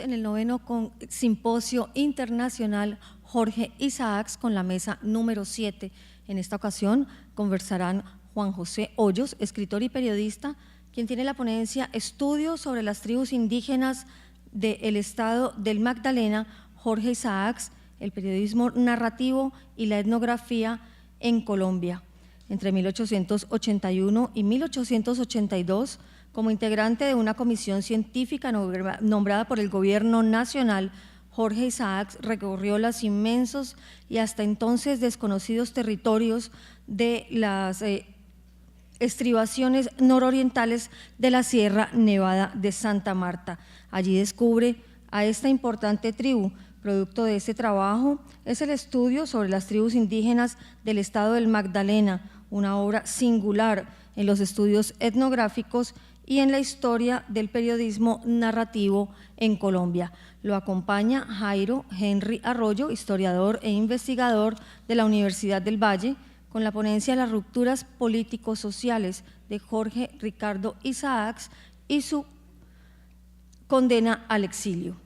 en el 9º Simposio Internacional Jorge Isaacs con la mesa número 7. En esta ocasión conversarán Juan José Hoyos, escritor y periodista, quien tiene la ponencia Estudios sobre las tribus indígenas del Estado del Magdalena, Jorge Isaacs, el periodismo narrativo y la etnografía en Colombia. Entre 1881 y 1882, como integrante de una comisión científica nombrada por el Gobierno Nacional, Jorge Isaacs recorrió los inmensos y hasta entonces desconocidos territorios de las estribaciones nororientales de la Sierra Nevada de Santa Marta. Allí descubre a esta importante tribu. Producto de este trabajo es el estudio sobre las tribus indígenas del Estado del Magdalena, una obra singular en los estudios etnográficos y en la historia del periodismo narrativo en Colombia. Lo acompaña Jairo Henry Arroyo, historiador e investigador de la Universidad del Valle, con la ponencia Las rupturas político-sociales de Jorge Ricardo Isaacs y su condena al exilio.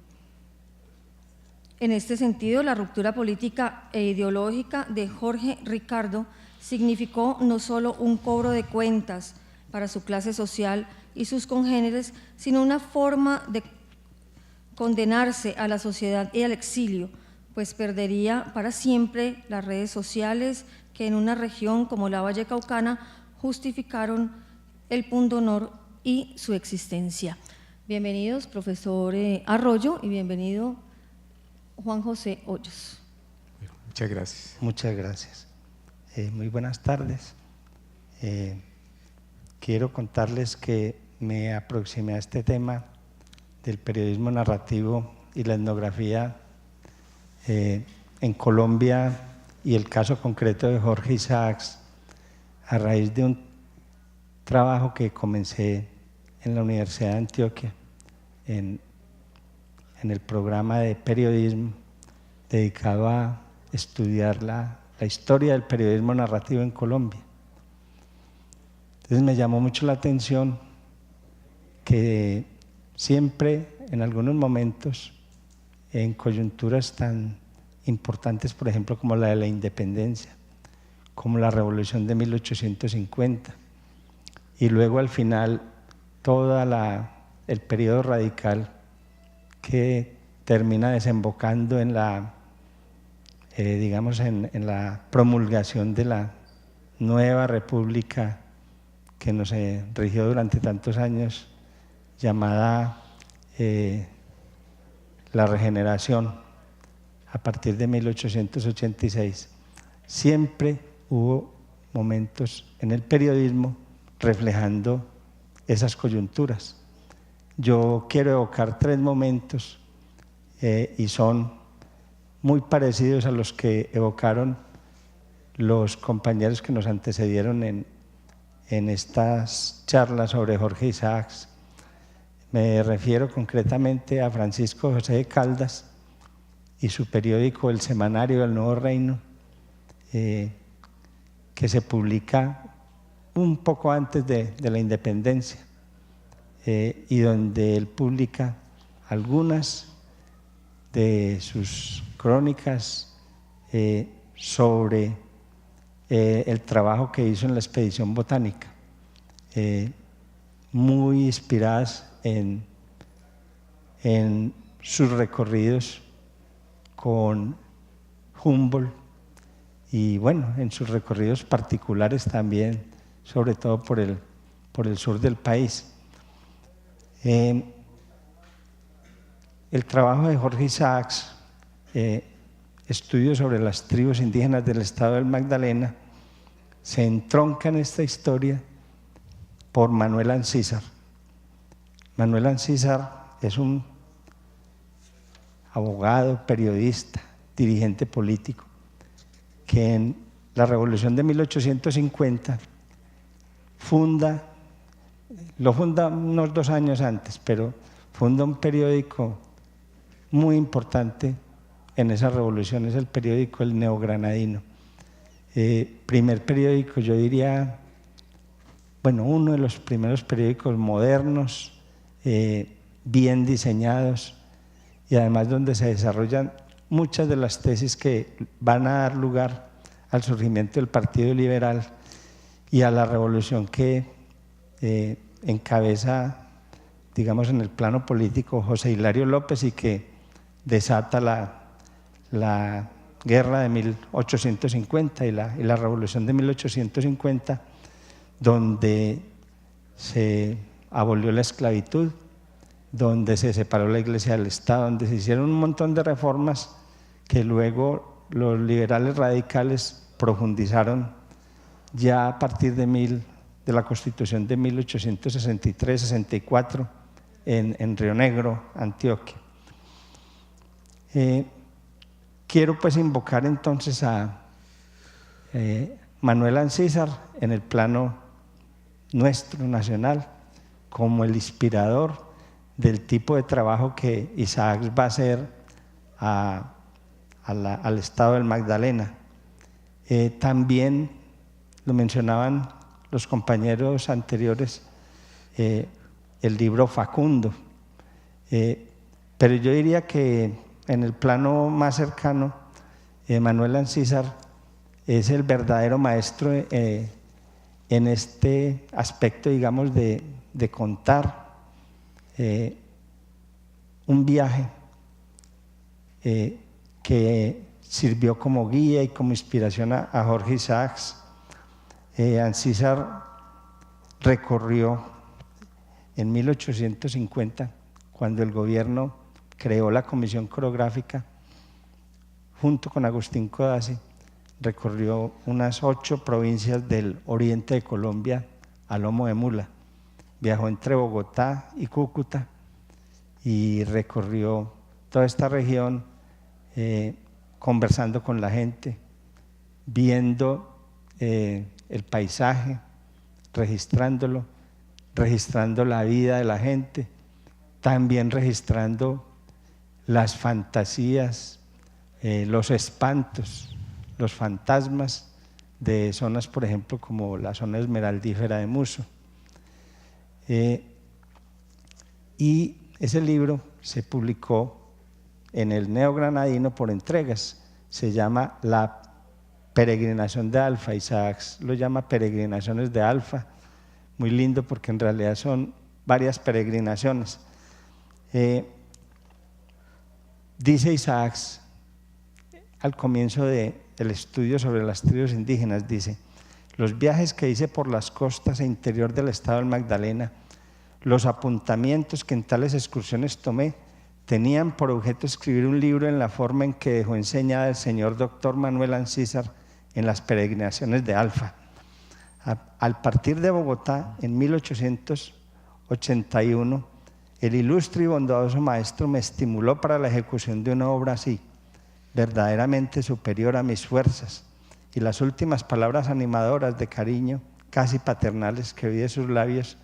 En este sentido, la ruptura política e ideológica de Jorge Ricardo significó no solo un cobro de cuentas para su clase social y sus congéneres, sino una forma de condenarse a la sociedad y al exilio, pues perdería para siempre las redes sociales que en una región como la Vallecaucana justificaron el pundonor y su existencia. Bienvenidos, profesor Arroyo, y bienvenido Juan José Hoyos. Muchas gracias. Muchas gracias. Muy buenas tardes. Quiero contarles que me aproximé a este tema del periodismo narrativo y la etnografía en Colombia y el caso concreto de Jorge Isaacs a raíz de un trabajo que comencé en la Universidad de Antioquia en el programa de periodismo dedicado a estudiar la historia del periodismo narrativo en Colombia. Entonces me llamó mucho la atención que siempre, en algunos momentos, en coyunturas tan importantes, por ejemplo, como la de la independencia, como la Revolución de 1850, y luego al final todo el periodo radical que termina desembocando en la, digamos, en la promulgación de la nueva república que nos rigió durante tantos años, llamada la Regeneración, a partir de 1886. Siempre hubo momentos en el periodismo reflejando esas coyunturas. Yo quiero evocar 3 momentos y son muy parecidos a los que evocaron los compañeros que nos antecedieron en estas charlas sobre Jorge Isaacs. Me refiero concretamente a Francisco José de Caldas y su periódico El Semanario del Nuevo Reino, que se publica un poco antes de la independencia, y donde él publica algunas de sus crónicas sobre el trabajo que hizo en la expedición botánica, muy inspiradas en sus recorridos con Humboldt y bueno, en sus recorridos particulares también, sobre todo por el sur del país. El trabajo de Jorge Isaacs, estudios sobre las tribus indígenas del Estado del Magdalena, se entronca en esta historia por Manuel Ancísar. Manuel Ancísar es un abogado, periodista, dirigente político, que en la Revolución de 1850 lo funda unos 2 años antes, pero funda un periódico muy importante en esa revolución, es el periódico El Neogranadino. Primer periódico, yo diría, bueno, uno de los primeros periódicos modernos, bien diseñados, y además donde se desarrollan muchas de las tesis que van a dar lugar al surgimiento del Partido Liberal y a la revolución que encabeza, digamos, en el plano político José Hilario López y que desata la guerra de 1850 y la revolución de 1850, donde se abolió la esclavitud, donde se separó la Iglesia del Estado, donde se hicieron un montón de reformas que luego los liberales radicales profundizaron ya a partir de la Constitución de 1863-64 en Río Negro, Antioquia. Quiero pues invocar entonces a Manuel Ancísar en el plano nuestro nacional como el inspirador del tipo de trabajo que Isaacs va a hacer al estado del Magdalena. También lo mencionaban los compañeros anteriores, el libro Facundo, pero yo diría que en el plano más cercano, Manuel Ancísar es el verdadero maestro en este aspecto, digamos, de contar un viaje que sirvió como guía y como inspiración a Jorge Isaacs. Ancísar recorrió en 1850, cuando el gobierno creó la Comisión Coreográfica, junto con Agustín Codazzi, recorrió unas 8 provincias del oriente de Colombia a lomo de mula. Viajó entre Bogotá y Cúcuta y recorrió toda esta región conversando con la gente, viendo el paisaje, registrándolo, registrando la vida de la gente, también registrando las fantasías, los espantos, los fantasmas de zonas, por ejemplo, como la zona esmeraldífera de Muso. Y ese libro se publicó en el Neogranadino por entregas, se llama La Peregrinación de Alfa. Isaacs lo llama Peregrinaciones de Alfa, muy lindo porque en realidad son varias peregrinaciones. Dice Isaacs al comienzo del estudio sobre las tribus indígenas, dice: los viajes que hice por las costas e interior del estado del Magdalena, los apuntamientos que en tales excursiones tomé, tenían por objeto escribir un libro en la forma en que dejó enseñada el señor doctor Manuel Ancísar en las peregrinaciones de Alfa. Al partir de Bogotá en 1881, el ilustre y bondadoso maestro me estimuló para la ejecución de una obra así, verdaderamente superior a mis fuerzas, y las últimas palabras animadoras de cariño, casi paternales, que oí de sus labios,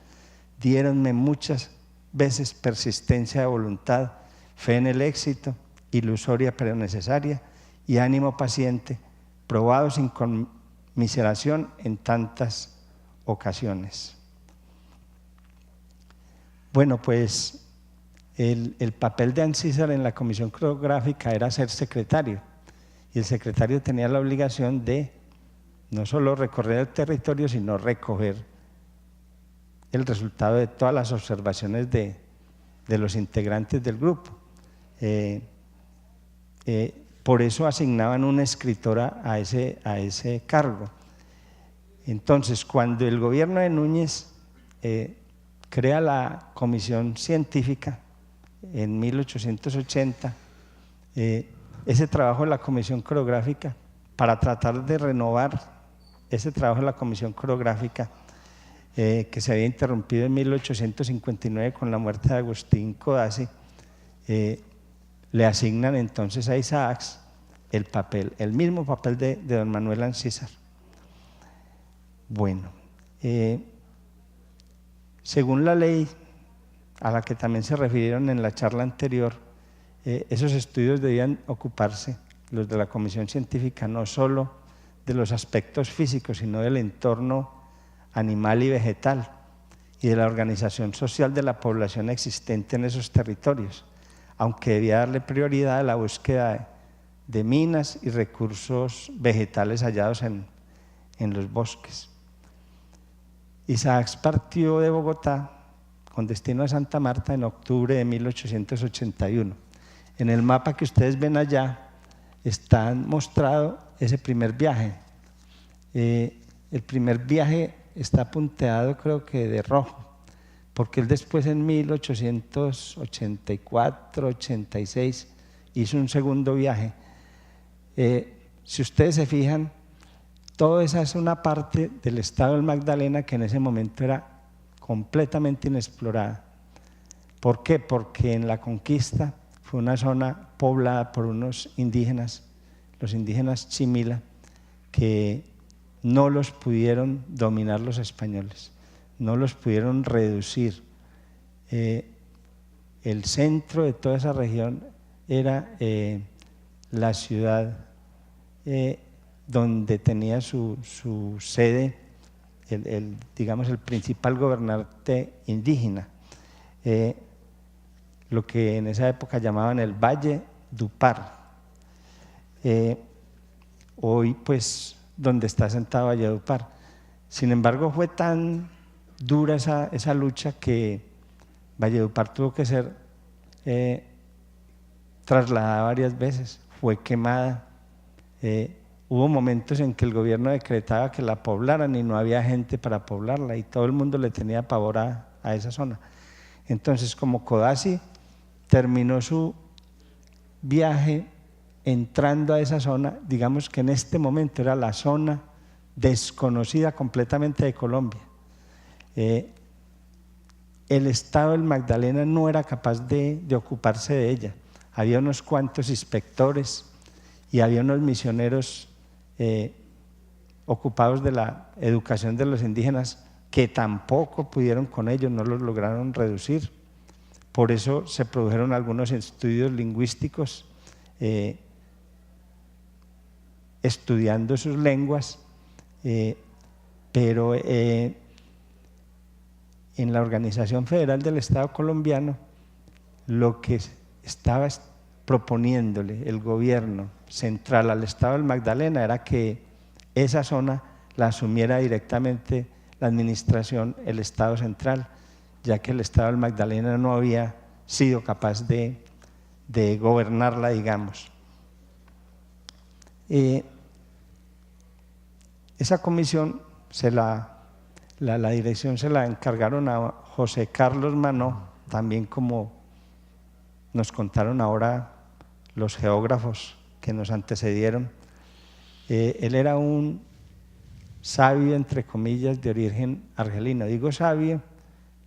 diéronme muchas veces persistencia de voluntad, fe en el éxito, ilusoria pero necesaria, y ánimo paciente, probado sin conmiseración en tantas ocasiones. Bueno, pues el papel de Ancísar en la Comisión Coreográfica era ser secretario, y el secretario tenía la obligación de no solo recorrer el territorio, sino recoger el resultado de todas las observaciones de los integrantes del grupo. Por eso asignaban una escritora a ese cargo. Entonces, cuando el gobierno de Núñez crea la comisión científica en 1880, ese trabajo de la comisión coreográfica, para tratar de renovar ese trabajo de la comisión coreográfica, que se había interrumpido en 1859 con la muerte de Agustín Codazzi, le asignan entonces a Isaacs el mismo papel de don Manuel Ancísar. Bueno, según la ley a la que también se refirieron en la charla anterior, esos estudios debían ocuparse, los de la comisión científica, no solo de los aspectos físicos, sino del entorno animal y vegetal y de la organización social de la población existente en esos territorios, aunque debía darle prioridad a la búsqueda de minas y recursos vegetales hallados en los bosques. Isaacs partió de Bogotá con destino a Santa Marta en octubre de 1881. En el mapa que ustedes ven allá está mostrado ese primer viaje. El primer viaje está punteado, creo que de rojo, porque él después en 1884, 86 hizo un segundo viaje. Si ustedes se fijan, toda esa es una parte del estado del Magdalena que en ese momento era completamente inexplorada. ¿Por qué? Porque en la conquista fue una zona poblada por unos indígenas, los indígenas Chimila, que no los pudieron dominar los españoles, no los pudieron reducir. El centro de toda esa región era la ciudad donde tenía su sede digamos, el principal gobernante indígena, lo que en esa época llamaban el Valle Dupar. Hoy, pues, donde está sentado Valledupar. Sin embargo, fue tan dura esa lucha que Valledupar tuvo que ser trasladada varias veces, fue quemada. Hubo momentos en que el gobierno decretaba que la poblaran y no había gente para poblarla y todo el mundo le tenía pavor a esa zona. Entonces, como Codazzi terminó su viaje entrando a esa zona, digamos que en este momento era la zona desconocida completamente de Colombia. El estado del Magdalena no era capaz de ocuparse de ella. Había unos cuantos inspectores y había unos misioneros ocupados de la educación de los indígenas que tampoco pudieron con ellos, no los lograron reducir. Por eso se produjeron algunos estudios lingüísticos estudiando sus lenguas, pero en la Organización Federal del Estado Colombiano lo que estaba proponiéndole el gobierno central al Estado del Magdalena era que esa zona la asumiera directamente la administración, el Estado central, ya que el Estado del Magdalena no había sido capaz de gobernarla, digamos. Esa comisión, la dirección se la encargaron a José Carlos Manó, también como nos contaron ahora los geógrafos que nos antecedieron. Él era un sabio, entre comillas, de origen argelino. Digo sabio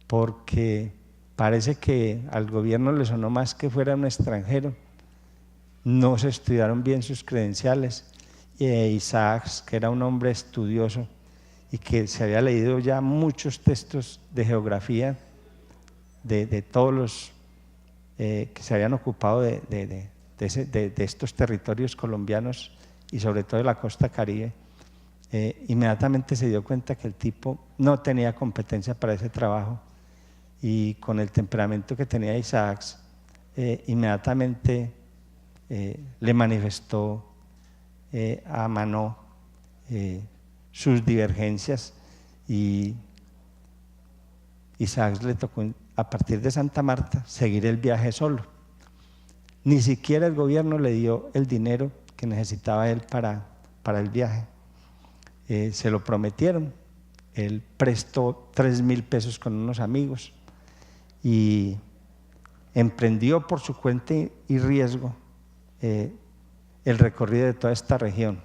porque parece que al gobierno le sonó más que fuera un extranjero. No se estudiaron bien sus credenciales. Isaacs, que era un hombre estudioso y que se había leído ya muchos textos de geografía de todos los que se habían ocupado de estos territorios colombianos y sobre todo de la costa caribe, inmediatamente se dio cuenta que el tipo no tenía competencia para ese trabajo y con el temperamento que tenía Isaacs, inmediatamente le manifestó a Manó sus divergencias y Isaacs le tocó a partir de Santa Marta seguir el viaje solo. Ni siquiera el gobierno le dio el dinero que necesitaba él para el viaje. Se lo prometieron, él prestó 3.000 pesos con unos amigos y emprendió por su cuenta y riesgo el recorrido de toda esta región.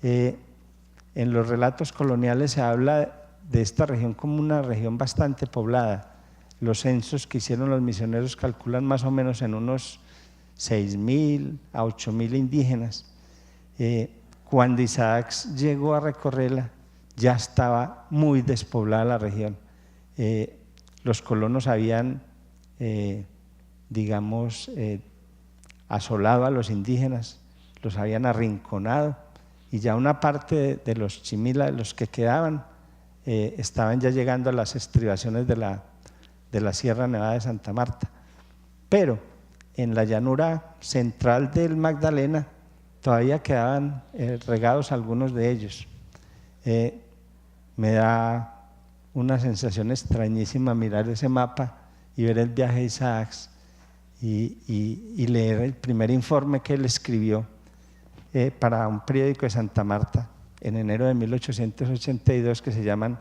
En los relatos coloniales se habla de esta región como una región bastante poblada. Los censos que hicieron los misioneros calculan más o menos en unos 6.000 a 8.000 indígenas. Cuando Isaacs llegó a recorrerla, ya estaba muy despoblada la región. Los colonos habían, digamos, asolado a los indígenas, los habían arrinconado y ya una parte de los Chimila, de los que quedaban, estaban ya llegando a las estribaciones de la Sierra Nevada de Santa Marta. Pero en la llanura central del Magdalena todavía quedaban regados algunos de ellos. Me da una sensación extrañísima mirar ese mapa y ver el viaje de Isaacs y leer el primer informe que él escribió para un periódico de Santa Marta en enero de 1882, que se llaman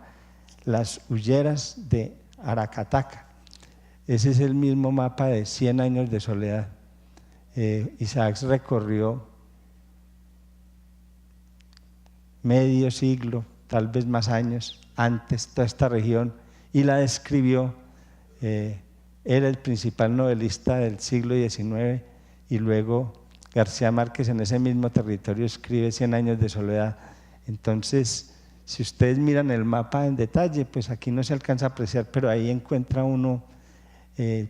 Las Hulleras de Aracataca. Ese es el mismo mapa de 100 años de soledad. Isaacs recorrió medio siglo, tal vez más años antes, toda esta región, y la describió. Era el principal novelista del siglo XIX, y luego García Márquez en ese mismo territorio escribe 100 años de soledad. Entonces, si ustedes miran el mapa en detalle, pues aquí no se alcanza a apreciar, pero ahí encuentra uno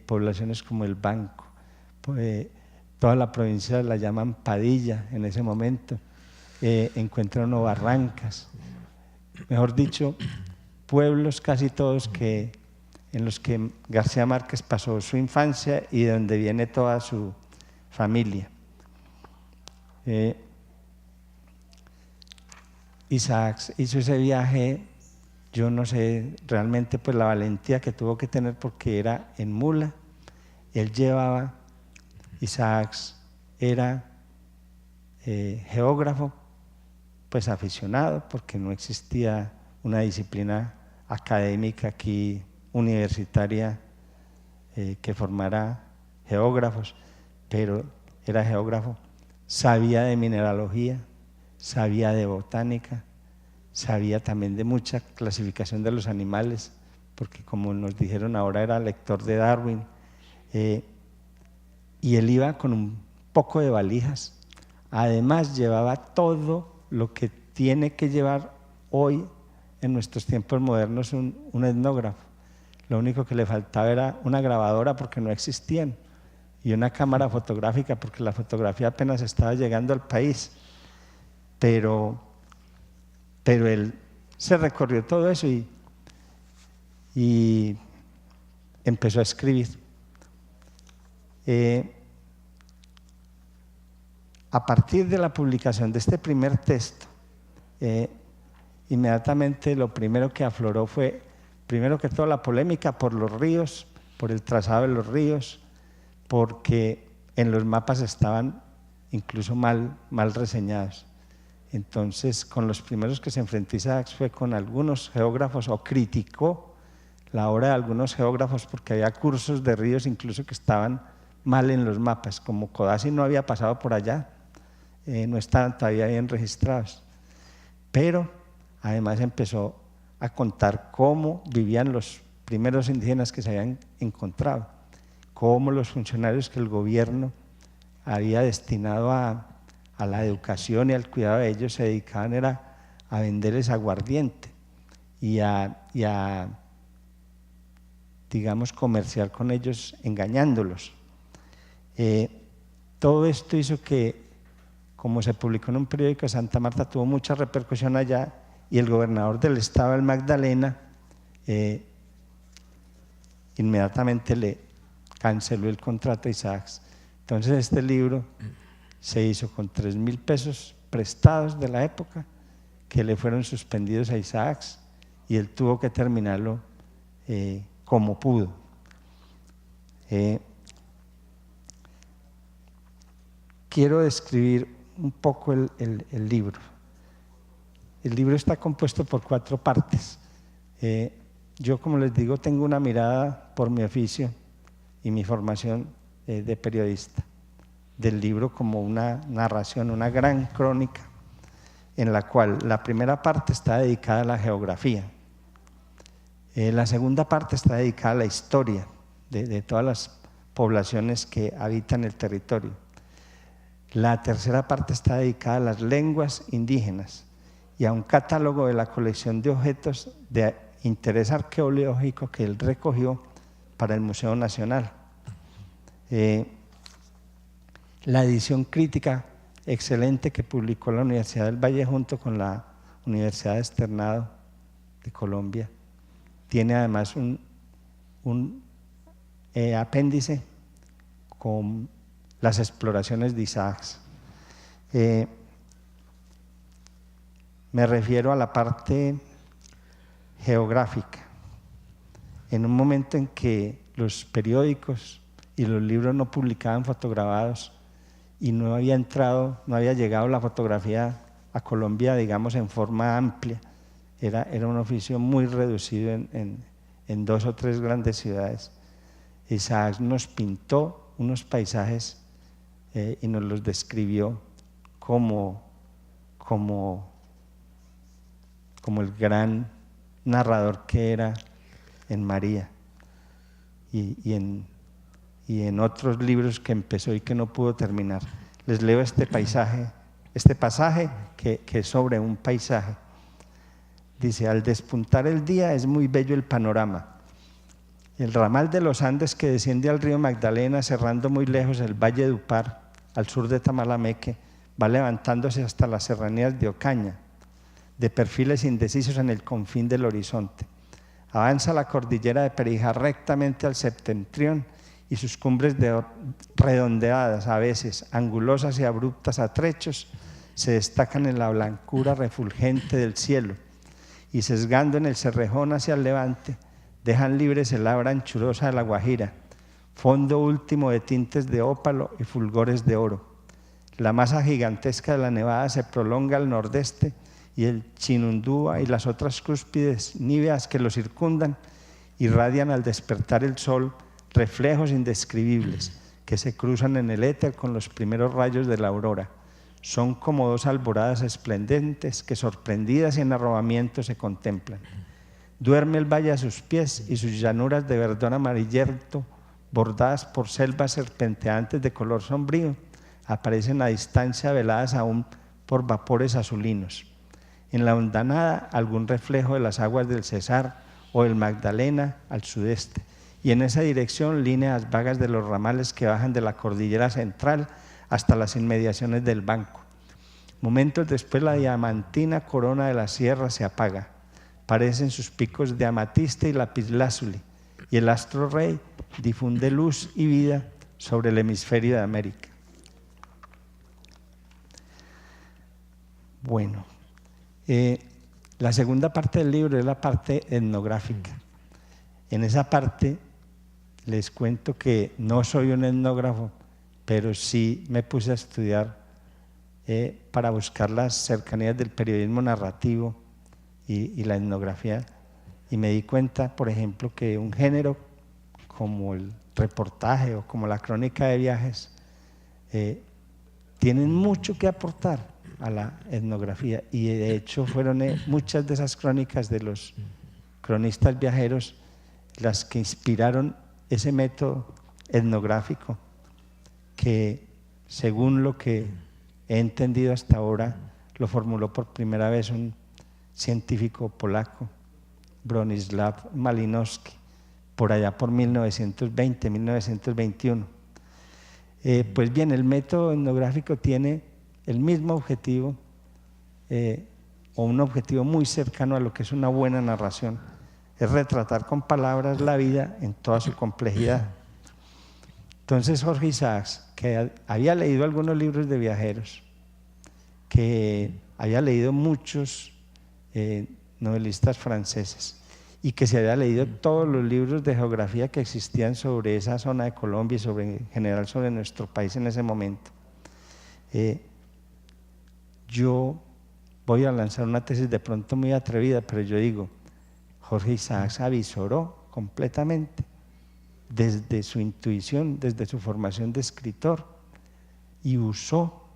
poblaciones como el Banco, toda la provincia la llaman Padilla en ese momento, encuentra uno Barrancas, mejor dicho, pueblos casi todos en los que García Márquez pasó su infancia y de donde viene toda su familia. Isaacs hizo ese viaje, yo no sé realmente pues la valentía que tuvo que tener porque era en mula. Él llevaba, Isaacs era geógrafo, pues aficionado, porque no existía una disciplina académica aquí universitaria que formara geógrafos, pero era geógrafo, sabía de mineralogía, sabía de botánica, sabía también de mucha clasificación de los animales, porque como nos dijeron ahora era lector de Darwin, y él iba con un poco de valijas. Además llevaba todo lo que tiene que llevar hoy en nuestros tiempos modernos un etnógrafo. Lo único que le faltaba era una grabadora porque no existían, y una cámara fotográfica porque la fotografía apenas estaba llegando al país. Pero él se recorrió todo eso y empezó a escribir. A partir de la publicación de este primer texto, inmediatamente lo primero que afloró fue, primero que todo, la polémica por los ríos, por el trazado de los ríos, porque en los mapas estaban incluso mal reseñados. Entonces, con los primeros que se enfrentó Isaacs fue con algunos geógrafos, o criticó la obra de algunos geógrafos porque había cursos de ríos incluso que estaban mal en los mapas, como Codazzi no había pasado por allá, no estaban todavía bien registrados. Pero además empezó a contar cómo vivían los primeros indígenas que se habían encontrado, cómo los funcionarios que el gobierno había destinado a la educación y al cuidado de ellos se dedicaban era a venderles aguardiente y a digamos comerciar con ellos engañándolos. Todo esto hizo que, como se publicó en un periódico de Santa Marta, tuvo mucha repercusión allá, y el gobernador del estado del Magdalena inmediatamente le canceló el contrato a Isaacs. Entonces este libro se hizo con 3.000 pesos prestados de la época que le fueron suspendidos a Isaacs, y él tuvo que terminarlo como pudo. Quiero describir un poco el libro. El libro está compuesto por 4 partes. Yo, como les digo, tengo una mirada por mi oficio y mi formación de periodista del libro como una narración, una gran crónica, en la cual la primera parte está dedicada a la geografía, la segunda parte está dedicada a la historia de todas las poblaciones que habitan el territorio, la tercera parte está dedicada a las lenguas indígenas y a un catálogo de la colección de objetos de interés arqueológico que él recogió para el Museo Nacional. La edición crítica excelente que publicó la Universidad del Valle junto con la Universidad de Externado de Colombia tiene además un apéndice con las exploraciones de Isaacs. Me refiero a la parte geográfica. En un momento en que los periódicos y los libros no publicaban fotograbados y no había llegado la fotografía a Colombia, digamos, en forma amplia, era un oficio muy reducido en 2 o 3 grandes ciudades. Isaacs nos pintó unos paisajes y nos los describió como el gran narrador que era en María y en otros libros que empezó y que no pudo terminar. Les leo este pasaje que es sobre un paisaje. Dice: al despuntar el día es muy bello el panorama. El ramal de los Andes que desciende al río Magdalena, cerrando muy lejos el valle de Upar, al sur de Tamalameque, va levantándose hasta las serranías de Ocaña, de perfiles indecisos en el confín del horizonte. Avanza la cordillera de Perijá rectamente al septentrión y sus cumbres redondeadas, a veces angulosas y abruptas a trechos, se destacan en la blancura refulgente del cielo y, sesgando en el cerrejón hacia el levante, dejan libres el abra anchurosa de la Guajira, fondo último de tintes de ópalo y fulgores de oro. La masa gigantesca de la Nevada se prolonga al nordeste y el Chinundúa y las otras cúspides níveas que lo circundan irradian al despertar el sol reflejos indescribibles que se cruzan en el éter con los primeros rayos de la aurora. Son como 2 alboradas esplendentes que, sorprendidas y en arrobamiento, se contemplan. Duerme el valle a sus pies y sus llanuras de verdón amarillento, bordadas por selvas serpenteantes de color sombrío, aparecen a distancia veladas aún por vapores azulinos. En la hondanada algún reflejo de las aguas del Cesar o del Magdalena al sudeste, y en esa dirección líneas vagas de los ramales que bajan de la cordillera central hasta las inmediaciones del banco. Momentos después la diamantina corona de la sierra se apaga, parecen sus picos de amatista y lapislázuli, y el astro rey difunde luz y vida sobre el hemisferio de América. Bueno, la segunda parte del libro es la parte etnográfica. En esa parte les cuento que no soy un etnógrafo, pero sí me puse a estudiar para buscar las cercanías del periodismo narrativo y la etnografía, y me di cuenta, por ejemplo, que un género como el reportaje o como la crónica de viajes tienen mucho que aportar a la etnografía, y de hecho fueron muchas de esas crónicas de los cronistas viajeros las que inspiraron ese método etnográfico que, según lo que he entendido hasta ahora, lo formuló por primera vez un científico polaco, Bronisław Malinowski, por allá por 1920, 1921. Pues bien, el método etnográfico tiene el mismo objetivo o un objetivo muy cercano a lo que es una buena narración, es retratar con palabras la vida en toda su complejidad. Entonces Jorge Isaacs, que había leído algunos libros de viajeros, que había leído muchos novelistas franceses y que se había leído todos los libros de geografía que existían sobre esa zona de Colombia y en general sobre nuestro país en ese momento, yo voy a lanzar una tesis de pronto muy atrevida, pero yo digo, Jorge Isaacs avisoró completamente desde su intuición, desde su formación de escritor, y usó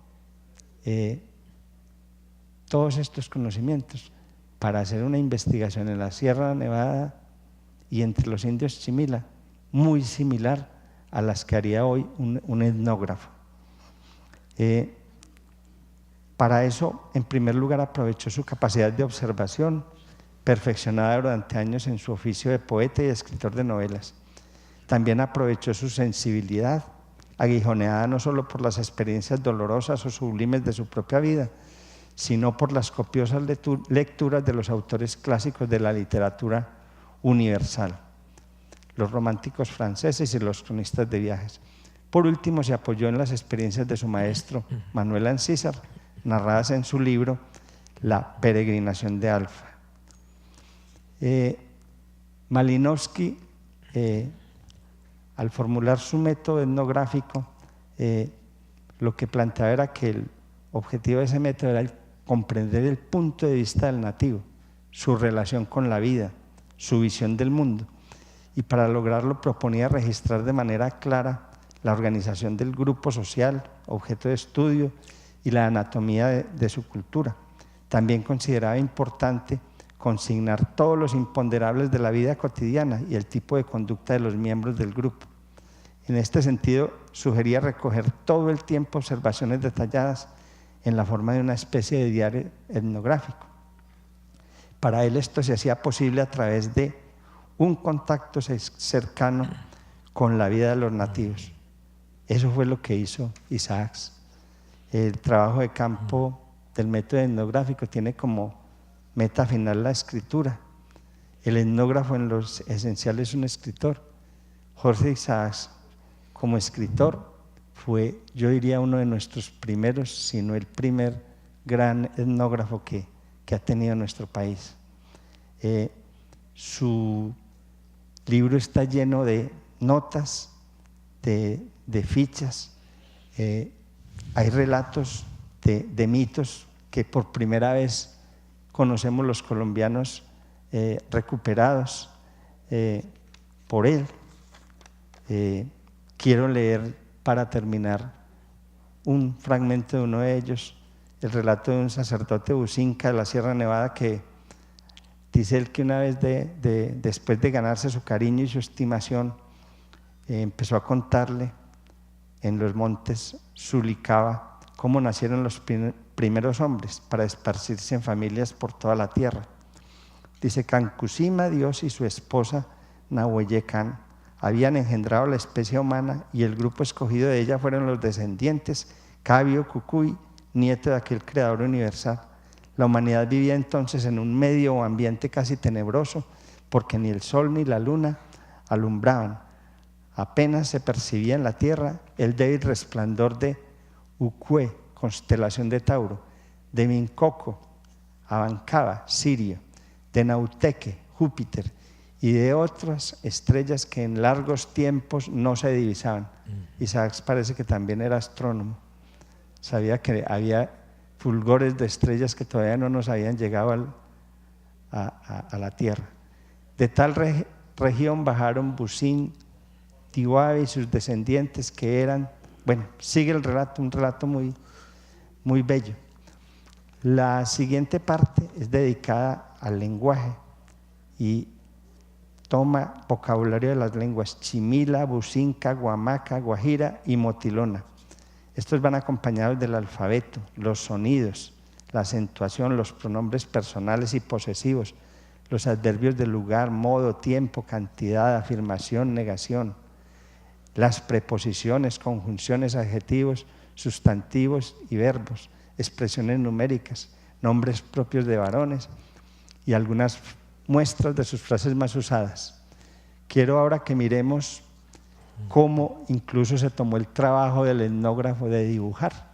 todos estos conocimientos para hacer una investigación en la Sierra Nevada y entre los indios Chimila, muy similar a las que haría hoy un etnógrafo. Para eso, en primer lugar, aprovechó su capacidad de observación, perfeccionada durante años en su oficio de poeta y escritor de novelas. También aprovechó su sensibilidad, aguijoneada no solo por las experiencias dolorosas o sublimes de su propia vida, sino por las copiosas lecturas de los autores clásicos de la literatura universal, los románticos franceses y los cronistas de viajes. Por último, se apoyó en las experiencias de su maestro Manuel Ancísar, narradas en su libro La peregrinación de Alfa. Malinowski, al formular su método etnográfico, lo que planteaba era que el objetivo de ese método era comprender el punto de vista del nativo, su relación con la vida, su visión del mundo, y para lograrlo proponía registrar de manera clara la organización del grupo social, objeto de estudio, y la anatomía de su cultura. También consideraba importante consignar todos los imponderables de la vida cotidiana y el tipo de conducta de los miembros del grupo. En este sentido, sugería recoger todo el tiempo observaciones detalladas en la forma de una especie de diario etnográfico. Para él esto se hacía posible a través de un contacto cercano con la vida de los nativos. Eso fue lo que hizo Isaacs. El trabajo de campo del método etnográfico tiene como meta final la escritura. El etnógrafo en los esenciales es un escritor. Jorge Isaacs, como escritor, fue, yo diría, uno de nuestros primeros, si no el primer gran etnógrafo que ha tenido nuestro país. Su libro está lleno de notas, de fichas, hay relatos de mitos que por primera vez conocemos los colombianos, recuperados por él. Quiero leer para terminar un fragmento de uno de ellos, el relato de un sacerdote bucinca de la Sierra Nevada que dice él que una vez después de ganarse su cariño y su estimación, empezó a contarle en los montes Sulicaba cómo nacieron los primeros hombres para esparcirse en familias por toda la tierra. Dice: Cancusima, Dios y su esposa Nahuellecan habían engendrado la especie humana y el grupo escogido de ella fueron los descendientes Cabio Cucuy, nieto de aquel creador universal. La humanidad vivía entonces en un medio o ambiente casi tenebroso porque ni el sol ni la luna alumbraban. Apenas se percibía en la tierra el débil resplandor de Ucue, constelación de Tauro, de Mincoco, Abancaba, Sirio, de Nauteque, Júpiter, y de otras estrellas que en largos tiempos no se divisaban. Isaacs parece que también era astrónomo, sabía que había fulgores de estrellas que todavía no nos habían llegado a la tierra. De tal región bajaron Bucín, Tihuave y sus descendientes que eran, bueno, sigue el relato, un relato muy, muy bello. La siguiente parte es dedicada al lenguaje y toma vocabulario de las lenguas chimila, bucinca, guamaca, guajira y motilona. Estos van acompañados del alfabeto, los sonidos, la acentuación, los pronombres personales y posesivos, los adverbios de lugar, modo, tiempo, cantidad, afirmación, negación, las preposiciones, conjunciones, adjetivos, sustantivos y verbos, expresiones numéricas, nombres propios de varones y algunas muestras de sus frases más usadas. Quiero ahora que miremos cómo incluso se tomó el trabajo del etnógrafo de dibujar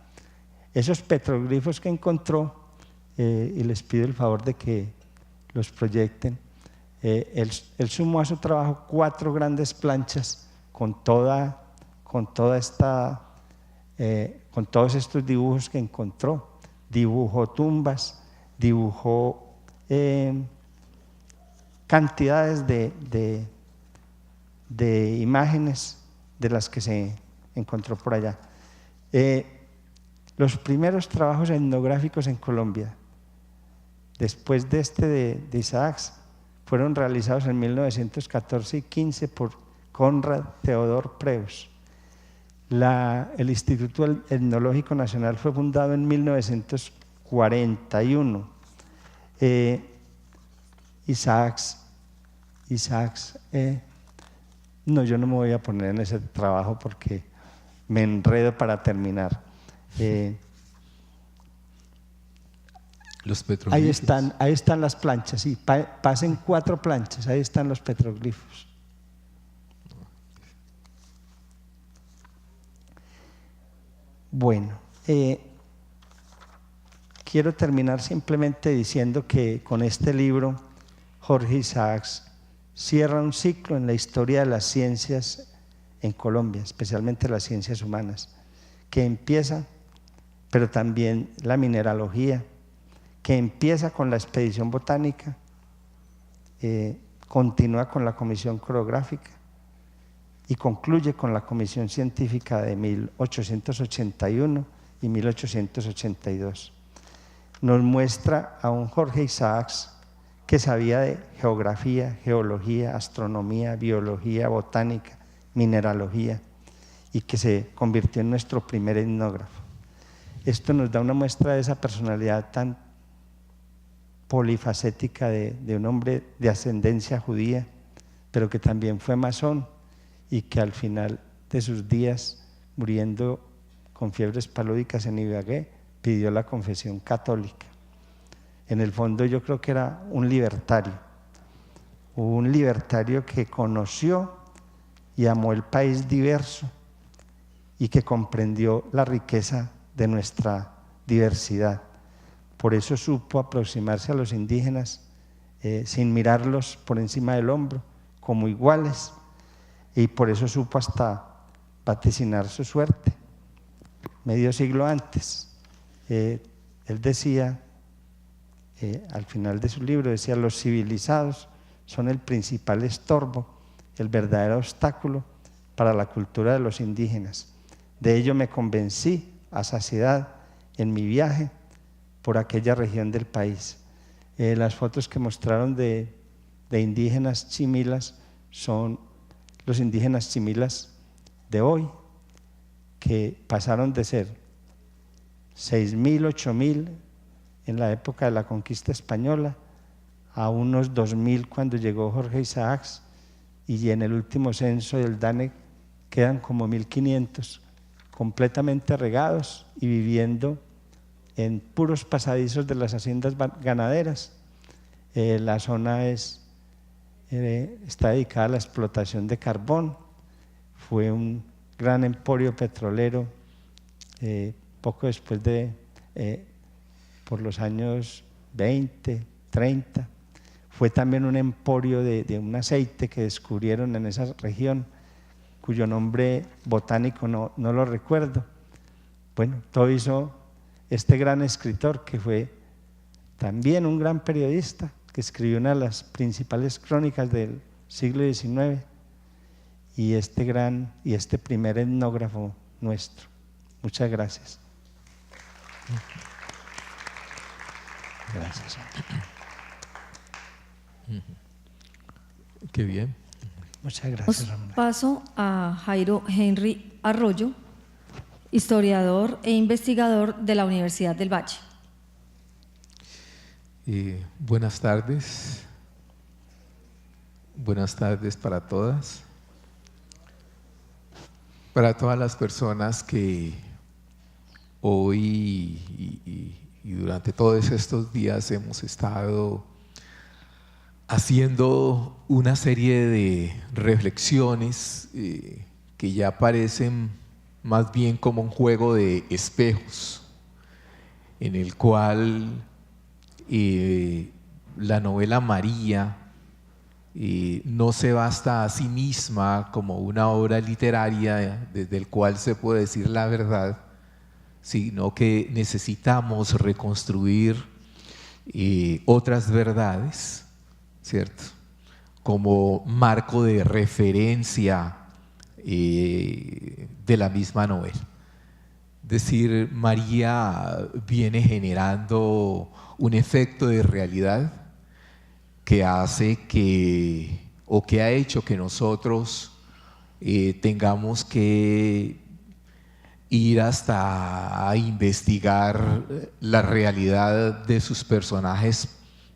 esos petroglifos que encontró, y les pido el favor de que los proyecten. Él sumó a su trabajo 4 grandes planchas con todos estos dibujos que encontró. Dibujó tumbas, dibujó cantidades de imágenes de las que se encontró por allá. Los primeros trabajos etnográficos en Colombia, después de este de Isaacs, fueron realizados en 1914 y 15 por Conrad Theodor Preus. El Instituto Etnológico Nacional fue fundado en 1941. Isaacs, no, yo no me voy a poner en ese trabajo porque me enredo para terminar. Los petroglifos. Ahí están las planchas, sí, pasen 4 planchas, ahí están los petroglifos. Bueno, quiero terminar simplemente diciendo que con este libro Jorge Isaacs cierra un ciclo en la historia de las ciencias en Colombia, especialmente las ciencias humanas, que empieza, pero también la mineralogía, que empieza con la expedición botánica, continúa con la comisión coreográfica y concluye con la comisión científica de 1881 y 1882. Nos muestra a un Jorge Isaacs que sabía de geografía, geología, astronomía, biología, botánica, mineralogía, y que se convirtió en nuestro primer etnógrafo. Esto nos da una muestra de esa personalidad tan polifacética de un hombre de ascendencia judía, pero que también fue masón y que al final de sus días, muriendo con fiebres palúdicas en Ibagué, pidió la confesión católica. En el fondo yo creo que era un libertario que conoció y amó el país diverso y que comprendió la riqueza de nuestra diversidad. Por eso supo aproximarse a los indígenas sin mirarlos por encima del hombro, como iguales, y por eso supo hasta vaticinar su suerte. Medio siglo antes, él decía, al final de su libro, decía: los civilizados son el principal estorbo, el verdadero obstáculo para la cultura de los indígenas. De ello me convencí a saciedad en mi viaje por aquella región del país. Las fotos que mostraron de indígenas chimilas son los indígenas chimilas de hoy, que pasaron de ser 6.000, 8.000 en la época de la conquista española a unos 2.000 cuando llegó Jorge Isaacs, y en el último censo del DANE quedan como 1.500 completamente regados y viviendo en puros pasadizos de las haciendas ganaderas. La zona está dedicada a la explotación de carbón. Fue un gran emporio petrolero poco después por los años 20, 30. Fue también un emporio de un aceite que descubrieron en esa región, cuyo nombre botánico no lo recuerdo. Bueno, todo hizo este gran escritor, que fue también un gran periodista, que escribió una de las principales crónicas del siglo XIX, y este primer etnógrafo nuestro. Muchas gracias. Gracias. Qué bien. Muchas gracias. Paso a Jairo Henry Arroyo, historiador e investigador de la Universidad del Valle. Buenas tardes. Buenas tardes para todas. Para todas las personas que hoy y durante todos estos días hemos estado haciendo una serie de reflexiones que ya parecen más bien como un juego de espejos, en el cual la novela María no se basta a sí misma como una obra literaria desde el cual se puede decir la verdad, sino que necesitamos reconstruir otras verdades, ¿cierto?, como marco de referencia de la misma novela. Es decir, María viene generando un efecto de realidad que hace o que ha hecho que nosotros tengamos que ir hasta a investigar la realidad de sus personajes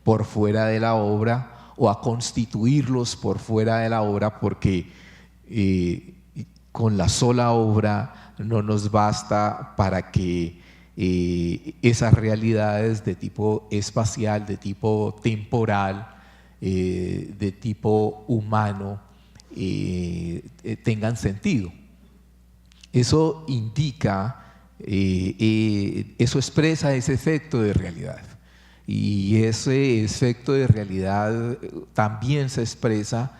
por fuera de la obra, o a constituirlos por fuera de la obra, porque con la sola obra no nos basta para que esas realidades de tipo espacial, de tipo temporal, de tipo humano tengan sentido. Eso indica eso expresa ese efecto de realidad. Y ese efecto de realidad también se expresa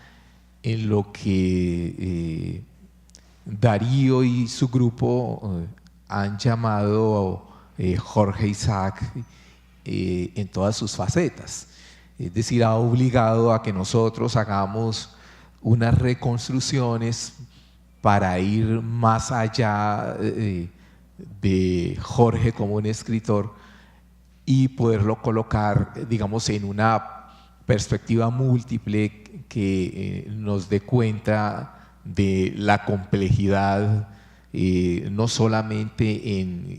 en lo que Darío y su grupo han llamado Jorge Isaac en todas sus facetas. Es decir, ha obligado a que nosotros hagamos unas reconstrucciones para ir más allá de Jorge como un escritor y poderlo colocar, digamos, en una perspectiva múltiple que nos dé cuenta de la complejidad, no solamente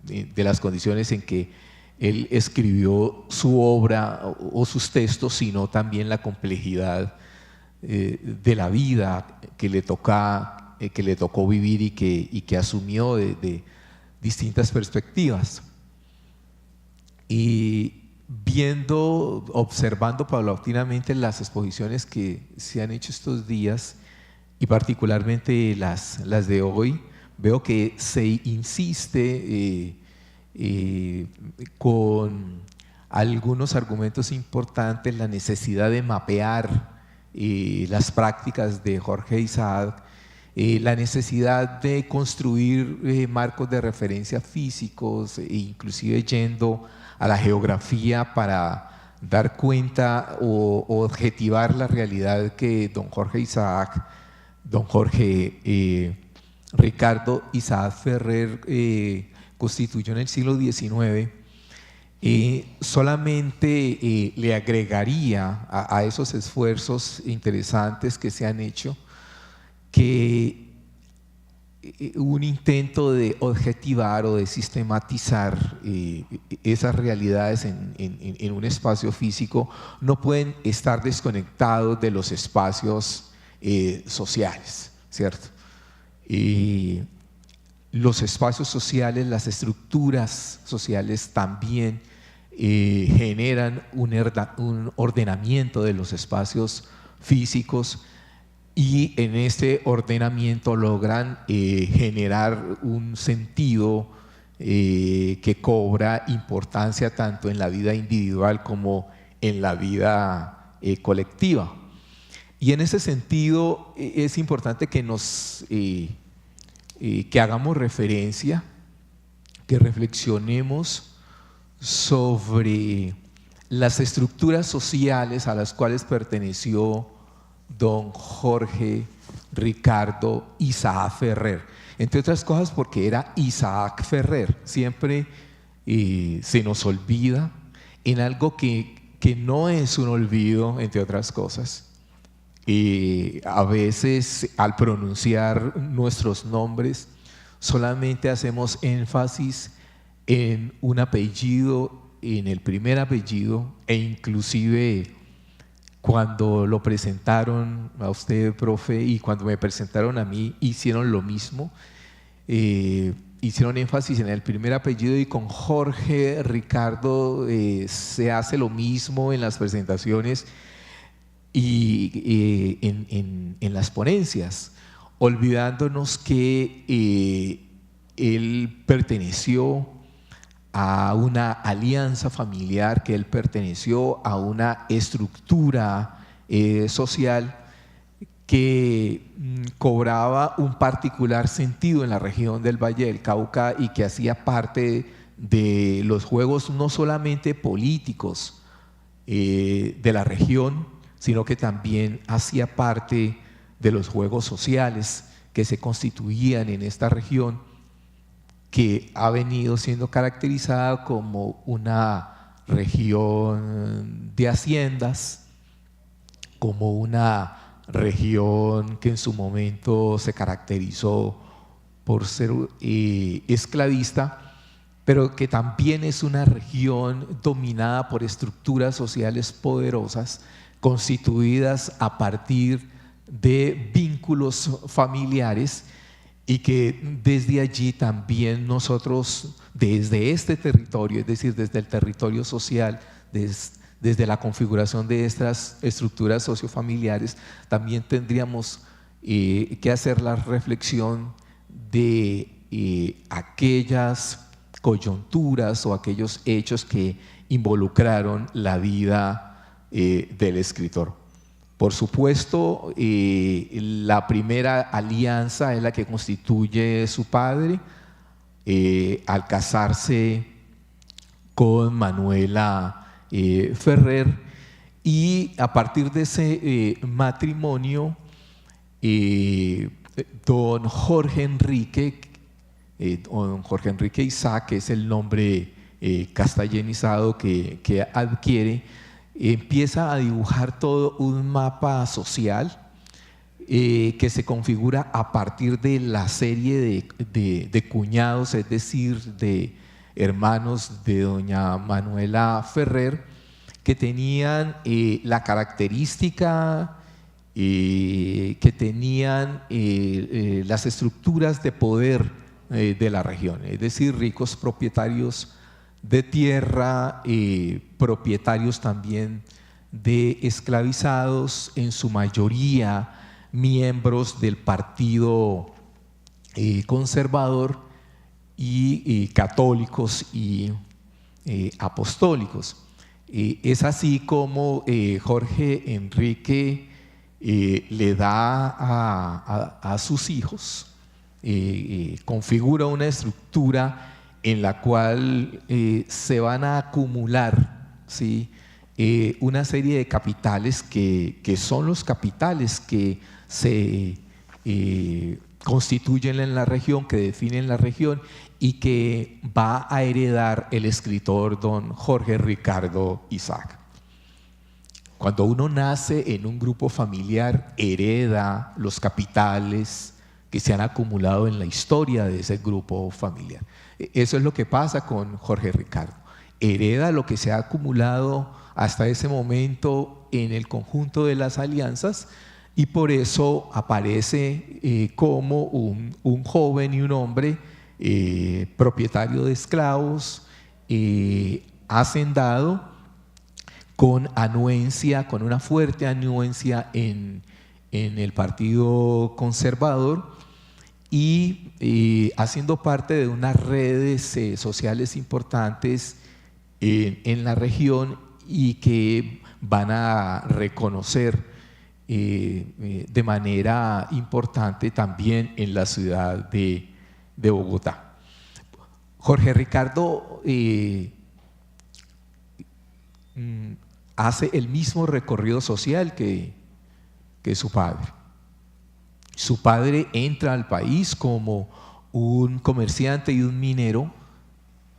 de las condiciones en que él escribió su obra o sus textos, sino también la complejidad de la vida que le tocó vivir y que asumió de distintas perspectivas. Y observando paulatinamente las exposiciones que se han hecho estos días, y particularmente las de hoy, veo que se insiste con algunos argumentos importantes la necesidad de mapear las prácticas de Jorge Isaac, la necesidad de construir marcos de referencia físicos, inclusive yendo a la geografía para dar cuenta o objetivar la realidad que don Jorge Ricardo Isaac Ferrer constituyó en el siglo XIX. Solamente le agregaría a esos esfuerzos interesantes que se han hecho que un intento de objetivar o de sistematizar esas realidades en un espacio físico no pueden estar desconectados de los espacios sociales, ¿cierto? Los espacios sociales, las estructuras sociales también generan un ordenamiento de los espacios físicos, y en este ordenamiento logran generar un sentido que cobra importancia tanto en la vida individual como en la vida colectiva. Y en ese sentido es importante que que hagamos referencia, que reflexionemos sobre las estructuras sociales a las cuales perteneció don Jorge Ricardo Isaac Ferrer, entre otras cosas porque era Isaac Ferrer. Siempre se nos olvida en algo que no es un olvido, entre otras cosas. A veces al pronunciar nuestros nombres solamente hacemos énfasis en un apellido, en el primer apellido, e inclusive cuando lo presentaron a usted, profe, y cuando me presentaron a mí, hicieron lo mismo. Hicieron énfasis en el primer apellido, y con Jorge Ricardo se hace lo mismo en las presentaciones y en las ponencias, olvidándonos que él perteneció a una alianza familiar, que él perteneció a una estructura social que cobraba un particular sentido en la región del Valle del Cauca y que hacía parte de los juegos no solamente políticos de la región, sino que también hacía parte de los juegos sociales que se constituían en esta región, que ha venido siendo caracterizada como una región de haciendas, como una región que en su momento se caracterizó por ser esclavista, pero que también es una región dominada por estructuras sociales poderosas, constituidas a partir de vínculos familiares, y que desde allí también nosotros, desde este territorio, es decir, desde el territorio social, desde la configuración de estas estructuras sociofamiliares, también tendríamos que hacer la reflexión de aquellas coyunturas o aquellos hechos que involucraron la vida del escritor. Por supuesto, la primera alianza es la que constituye su padre al casarse con Manuela Ferrer, y a partir de ese matrimonio, don Jorge Enrique Isaac, que es el nombre castellanizado que adquiere, empieza a dibujar todo un mapa social que se configura a partir de la serie de cuñados, es decir, de hermanos de doña Manuela Ferrer, que tenían la característica, que tenían las estructuras de poder de la región, es decir, ricos propietarios de tierra, propietarios también de esclavizados, en su mayoría miembros del partido conservador, y católicos y apostólicos. Es así como Jorge Enrique le da a sus hijos, configura una estructura en la cual se van a acumular, ¿sí?, una serie de capitales que son los capitales que se constituyen en la región, que definen la región, y que va a heredar el escritor don Jorge Ricardo Isaac. Cuando uno nace en un grupo familiar, hereda los capitales que se han acumulado en la historia de ese grupo familiar. Eso es lo que pasa con Jorge Ricardo. Hereda lo que se ha acumulado hasta ese momento en el conjunto de las alianzas, y por eso aparece como un joven y un hombre propietario de esclavos, hacendado, con anuencia, con una fuerte anuencia en el Partido Conservador, y haciendo parte de unas redes sociales importantes en la región, y que van a reconocer de manera importante también en la ciudad de Bogotá. Jorge Ricardo hace el mismo recorrido social que su padre. Su padre entra al país como un comerciante y un minero,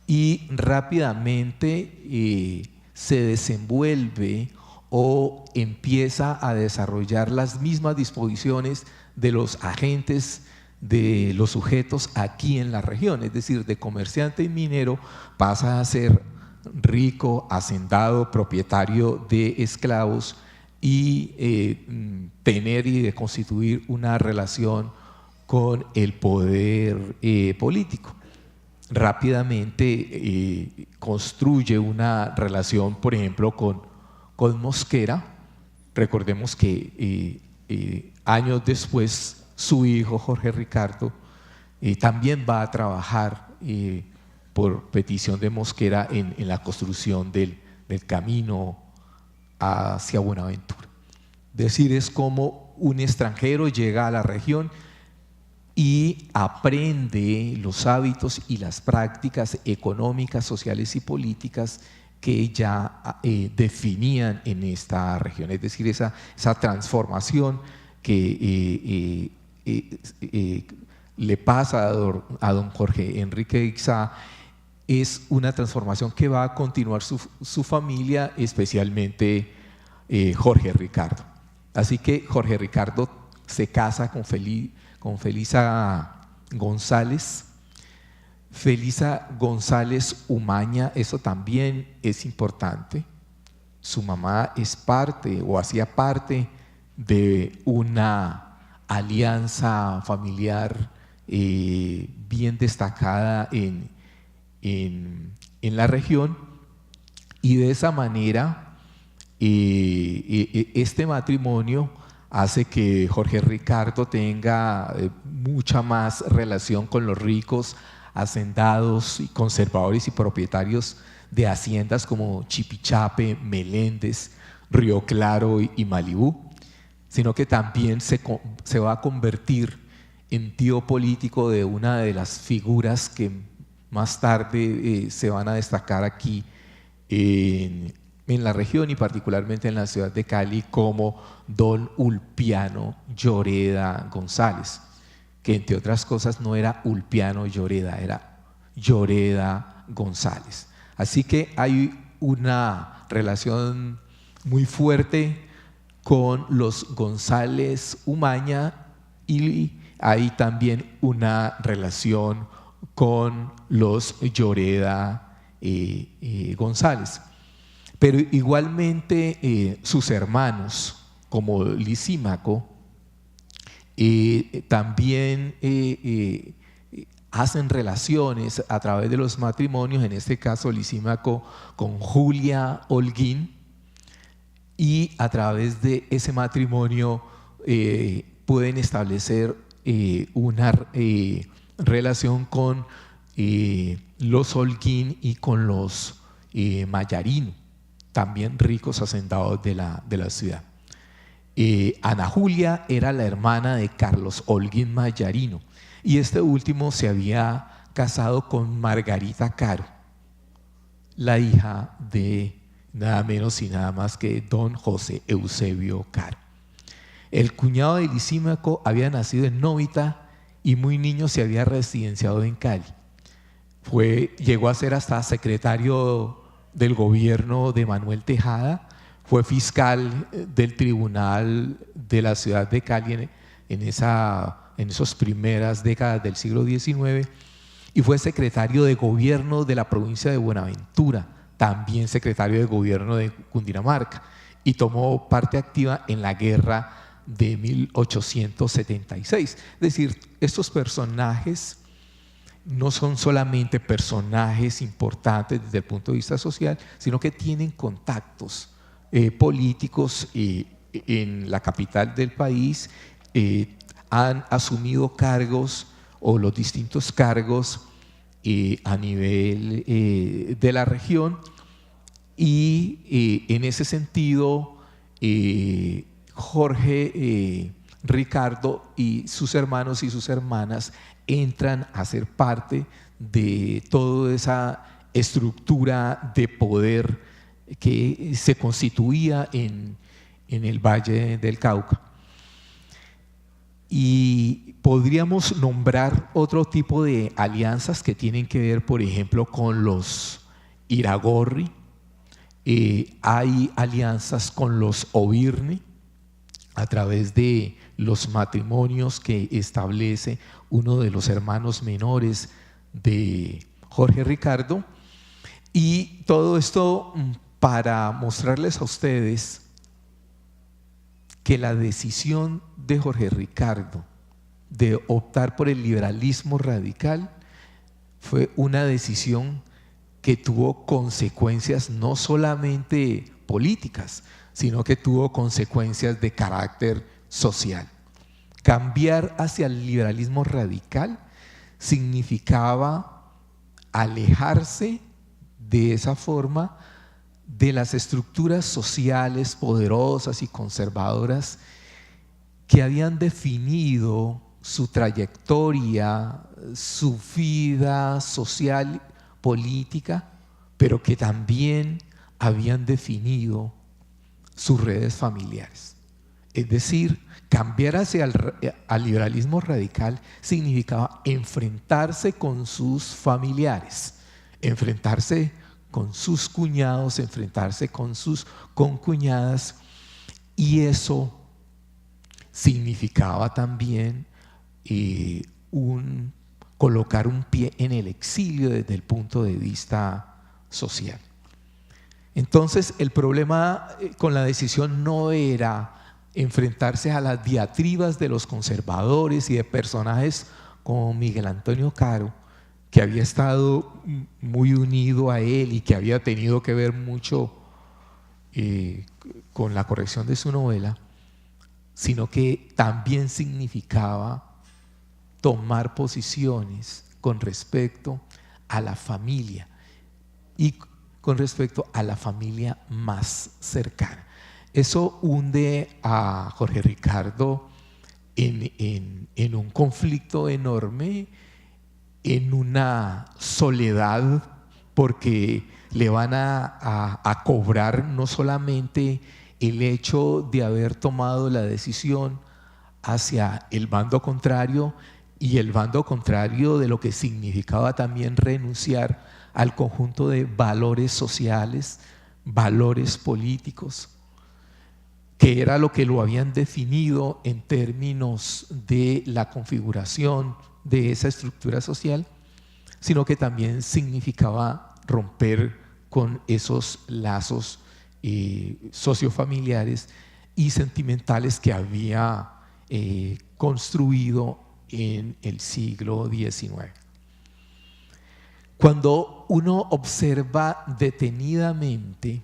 y rápidamente se desenvuelve o empieza a desarrollar las mismas disposiciones de los agentes, de los sujetos aquí en la región, es decir, de comerciante y minero pasa a ser rico, hacendado, propietario de esclavos, y tener y de constituir una relación con el poder político. Rápidamente construye una relación, por ejemplo, con Mosquera. Recordemos que años después su hijo Jorge Ricardo también va a trabajar por petición de Mosquera en la construcción del camino hacia Buenaventura. Es decir, es como un extranjero llega a la región y aprende los hábitos y las prácticas económicas, sociales y políticas que ya definían en esta región. Es decir, esa transformación que le pasa a don Jorge Enrique Isaac es una transformación que va a continuar su familia, especialmente Jorge Ricardo. Así que Jorge Ricardo se casa con Felisa González. Felisa González Umaña, eso también es importante. Su mamá es parte o hacía parte de una alianza familiar bien destacada en la región, y de esa manera este matrimonio hace que Jorge Ricardo tenga mucha más relación con los ricos, hacendados y conservadores y propietarios de haciendas como Chipichape, Meléndez, Río Claro y Malibú, sino que también se va a convertir en tío político de una de las figuras que más tarde se van a destacar aquí en la región y particularmente en la ciudad de Cali, como don Ulpiano Lloreda González, que entre otras cosas no era Ulpiano Lloreda, era Lloreda González. Así que hay una relación muy fuerte con los González Umaña y hay también una relación con los Lloreda González. Pero igualmente sus hermanos, como Lisímaco, también hacen relaciones a través de los matrimonios, en este caso Lisímaco con Julia Holguín, y a través de ese matrimonio pueden establecer una relación con los Holguín y con los Mayarino, también ricos hacendados de la ciudad. Ana Julia era la hermana de Carlos Holguín Mayarino y este último se había casado con Margarita Caro, la hija de nada menos y nada más que don José Eusebio Caro. El cuñado de Lisímaco había nacido en Novita y muy niño se había residenciado en Cali. Llegó a ser hasta secretario del gobierno de Manuel Tejada, fue fiscal del tribunal de la ciudad de Cali en esas primeras décadas del siglo XIX y fue secretario de gobierno de la provincia de Buenaventura, también secretario de gobierno de Cundinamarca, y tomó parte activa en la guerra de 1876. Es decir, estos personajes no son solamente personajes importantes desde el punto de vista social, sino que tienen contactos políticos en la capital del país, han asumido cargos o los distintos cargos a nivel de la región y en ese sentido Jorge Ricardo y sus hermanos y sus hermanas entran a ser parte de toda esa estructura de poder que se constituía en el Valle del Cauca. Y podríamos nombrar otro tipo de alianzas que tienen que ver, por ejemplo, con los Iragorri. Hay alianzas con los Obirni a través de los matrimonios que establece uno de los hermanos menores de Jorge Ricardo. Y todo esto para mostrarles a ustedes que la decisión de Jorge Ricardo de optar por el liberalismo radical fue una decisión que tuvo consecuencias no solamente políticas, sino que tuvo consecuencias de carácter social. Cambiar hacia el liberalismo radical significaba alejarse de esa forma de las estructuras sociales poderosas y conservadoras que habían definido su trayectoria, su vida social, política, pero que también habían definido sus redes familiares. Es decir, cambiar hacia al liberalismo radical significaba enfrentarse con sus familiares, enfrentarse con sus cuñados, enfrentarse con sus concuñadas, y eso significaba también colocar un pie en el exilio desde el punto de vista social. Entonces, el problema con la decisión no era enfrentarse a las diatribas de los conservadores y de personajes como Miguel Antonio Caro, que había estado muy unido a él y que había tenido que ver mucho con la corrección de su novela, sino que también significaba tomar posiciones con respecto a la familia y con respecto a la familia más cercana. Eso hunde a Jorge Ricardo en un conflicto enorme, en una soledad, porque le van a cobrar no solamente el hecho de haber tomado la decisión hacia el bando contrario, y el bando contrario de lo que significaba también renunciar al conjunto de valores sociales, valores políticos, que era lo que lo habían definido en términos de la configuración de esa estructura social, sino que también significaba romper con esos lazos sociofamiliares y sentimentales que había construido en el siglo XIX. Cuando uno observa detenidamente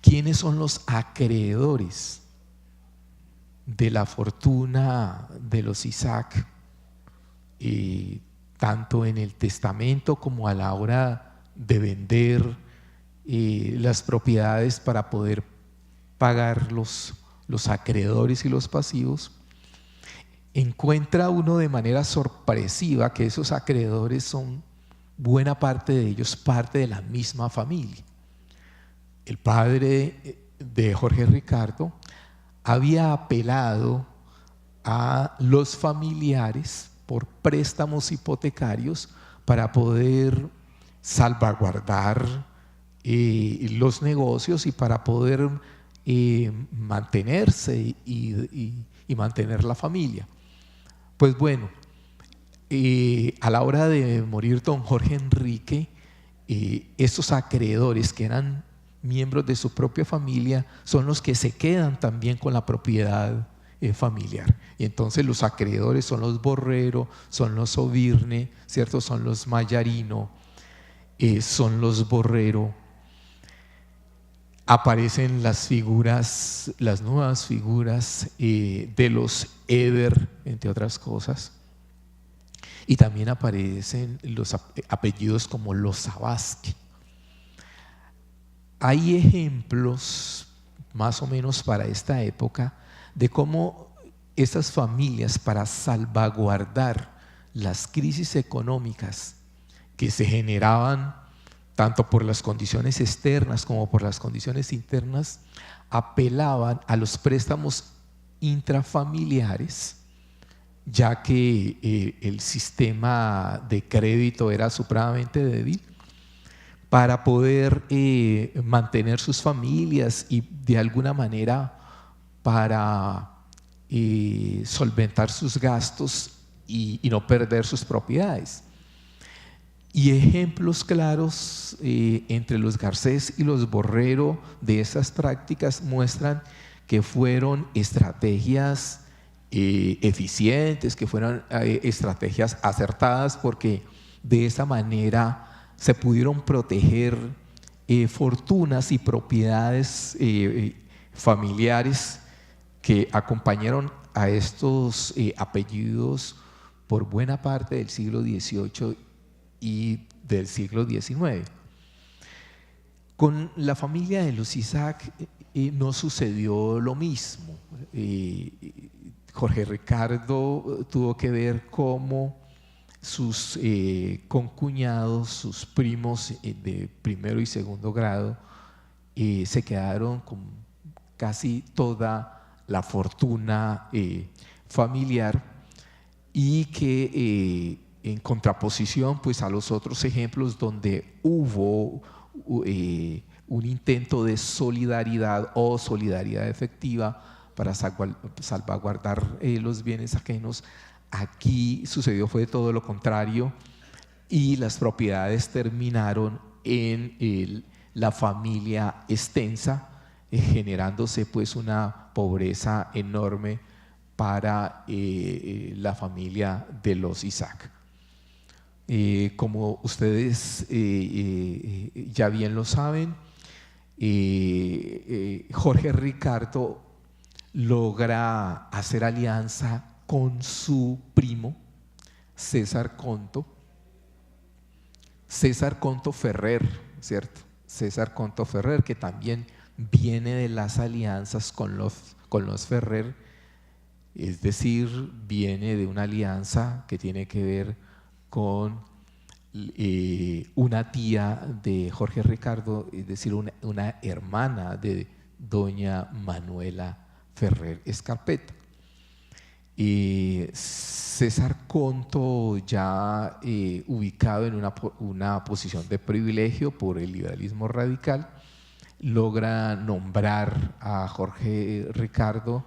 quiénes son los acreedores de la fortuna de los Isaac, tanto en el testamento como a la hora de vender las propiedades para poder pagar los acreedores y los pasivos, encuentra uno de manera sorpresiva que esos acreedores son, buena parte de ellos, parte de la misma familia. El padre de Jorge Ricardo había apelado a los familiares por préstamos hipotecarios para poder salvaguardar los negocios y para poder mantenerse y mantener la familia. Pues bueno, a la hora de morir don Jorge Enrique, estos acreedores que eran miembros de su propia familia son los que se quedan también con la propiedad familiar. Y entonces los acreedores son los Borrero, son los Ovirne, ¿cierto? Son los Mayarino, son los Borrero. Aparecen las figuras, las nuevas figuras de los Eber, entre otras cosas. Y también aparecen los apellidos como los Sabasque. Hay ejemplos, más o menos para esta época, de cómo estas familias, para salvaguardar las crisis económicas que se generaban tanto por las condiciones externas como por las condiciones internas, apelaban a los préstamos intrafamiliares, ya que el sistema de crédito era supremamente débil, para poder mantener sus familias y de alguna manera para solventar sus gastos y no perder sus propiedades. Y ejemplos claros entre los Garcés y los Borrero de esas prácticas muestran que fueron estrategias eficientes, que fueron estrategias acertadas, porque de esa manera se pudieron proteger fortunas y propiedades familiares que acompañaron a estos apellidos por buena parte del siglo XVIII y del siglo XIX. Con la familia de los Isaac no sucedió lo mismo. Jorge Ricardo tuvo que ver cómo sus concuñados, sus primos de primero y segundo grado, se quedaron con casi toda la fortuna familiar, y que en contraposición pues a los otros ejemplos donde hubo un intento de solidaridad o solidaridad efectiva para salvaguardar los bienes ajenos, aquí sucedió fue todo lo contrario, y las propiedades terminaron en la familia extensa, generándose pues una pobreza enorme para la familia de los Isaac. Como ustedes ya bien lo saben, Jorge Ricardo logra hacer alianza con su primo, César Conto Ferrer, ¿cierto? César Conto Ferrer, que también viene de las alianzas con los Ferrer, es decir, viene de una alianza que tiene que ver con una tía de Jorge Ricardo, es decir, una hermana de doña Manuela Ferrer Escarpeta. César Conto, ya ubicado en una posición de privilegio por el liberalismo radical, logra nombrar a Jorge Ricardo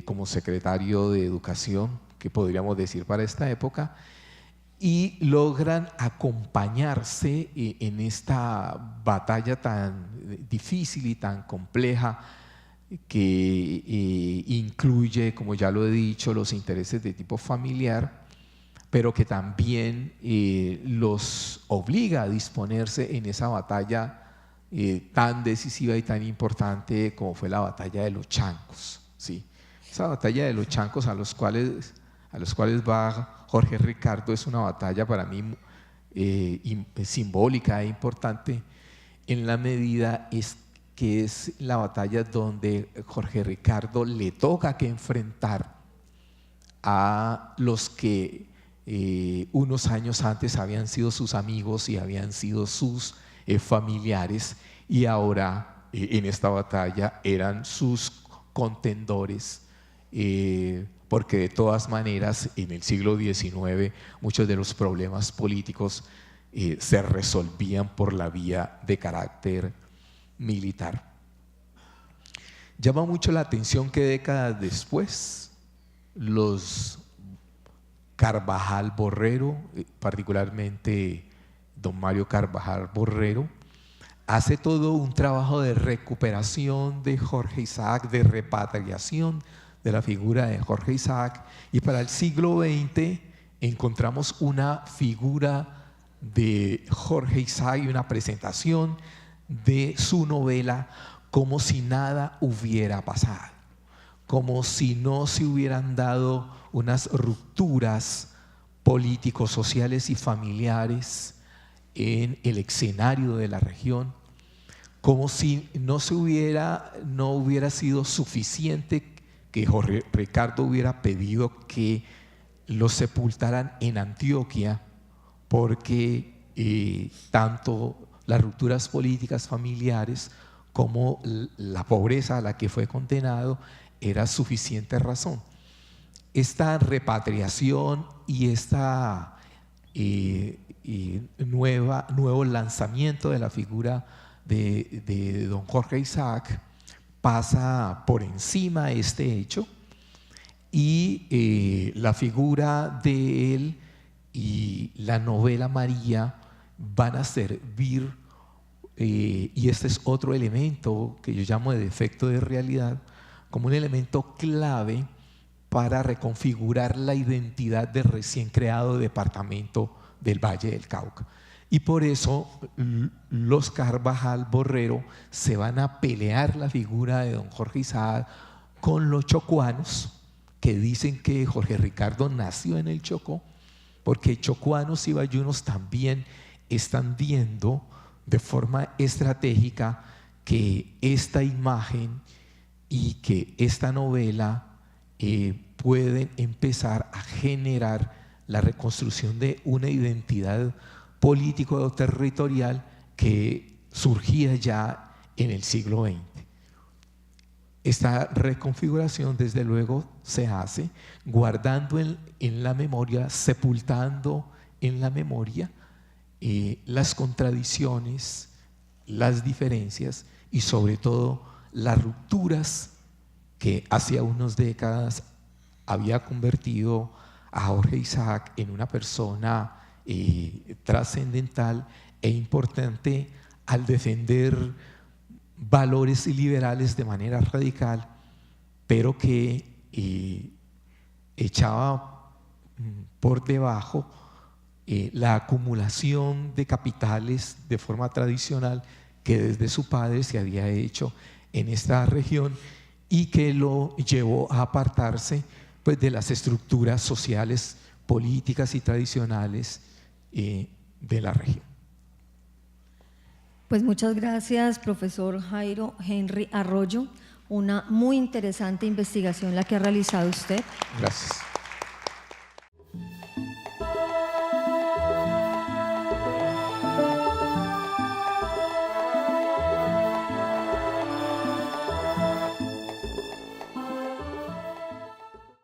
como secretario de Educación, que podríamos decir para esta época, y logran acompañarse en esta batalla tan difícil y tan compleja que incluye, como ya lo he dicho, los intereses de tipo familiar, pero que también los obliga a disponerse en esa batalla tan decisiva y tan importante como fue la batalla de los Chancos, ¿sí? Esa batalla de los Chancos a los cuales va Jorge Ricardo es una batalla para mí simbólica e importante en la medida que es la batalla donde Jorge Ricardo le toca que enfrentar a los que unos años antes habían sido sus amigos y habían sido sus familiares, y ahora en esta batalla eran sus contendores, porque de todas maneras en el siglo XIX muchos de los problemas políticos se resolvían por la vía de carácter militar. Llama mucho la atención que décadas después los Carvajal Borrero, particularmente don Mario Carvajal Borrero, hace todo un trabajo de recuperación de Jorge Isaac, de repatriación de la figura de Jorge Isaac, y para el siglo XX encontramos una figura de Jorge Isaac y una presentación de su novela como si nada hubiera pasado, como si no se hubieran dado unas rupturas políticos, sociales y familiares en el escenario de la región, como si no hubiera sido suficiente que Jorge Ricardo hubiera pedido que lo sepultaran en Antioquia, porque tanto las rupturas políticas familiares como la pobreza a la que fue condenado era suficiente razón. Esta repatriación y esta nuevo lanzamiento de la figura de don Jorge Isaac pasa por encima de este hecho, y la figura de él y la novela María van a servir, y este es otro elemento que yo llamo de defecto de realidad, como un elemento clave para reconfigurar la identidad del recién creado departamento del Valle del Cauca. Y por eso los Carvajal Borrero se van a pelear la figura de don Jorge Isaac con los chocuanos, que dicen que Jorge Ricardo nació en el Chocó, porque chocuanos y bayunos también están viendo de forma estratégica que esta imagen y que esta novela pueden empezar a generar la reconstrucción de una identidad político-territorial que surgía ya en el siglo XX. Esta reconfiguración, desde luego, se hace guardando en la memoria, sepultando en la memoria las contradicciones, las diferencias y sobre todo las rupturas que hace unas décadas había convertido a Jorge Isaac en una persona trascendental e importante al defender valores liberales de manera radical, pero que echaba por debajo la acumulación de capitales de forma tradicional que desde su padre se había hecho en esta región y que lo llevó a apartarse pues, de las estructuras sociales, políticas y tradicionales de la región. Pues muchas gracias, profesor Jairo Henry Arroyo. Una muy interesante investigación la que ha realizado usted. Gracias.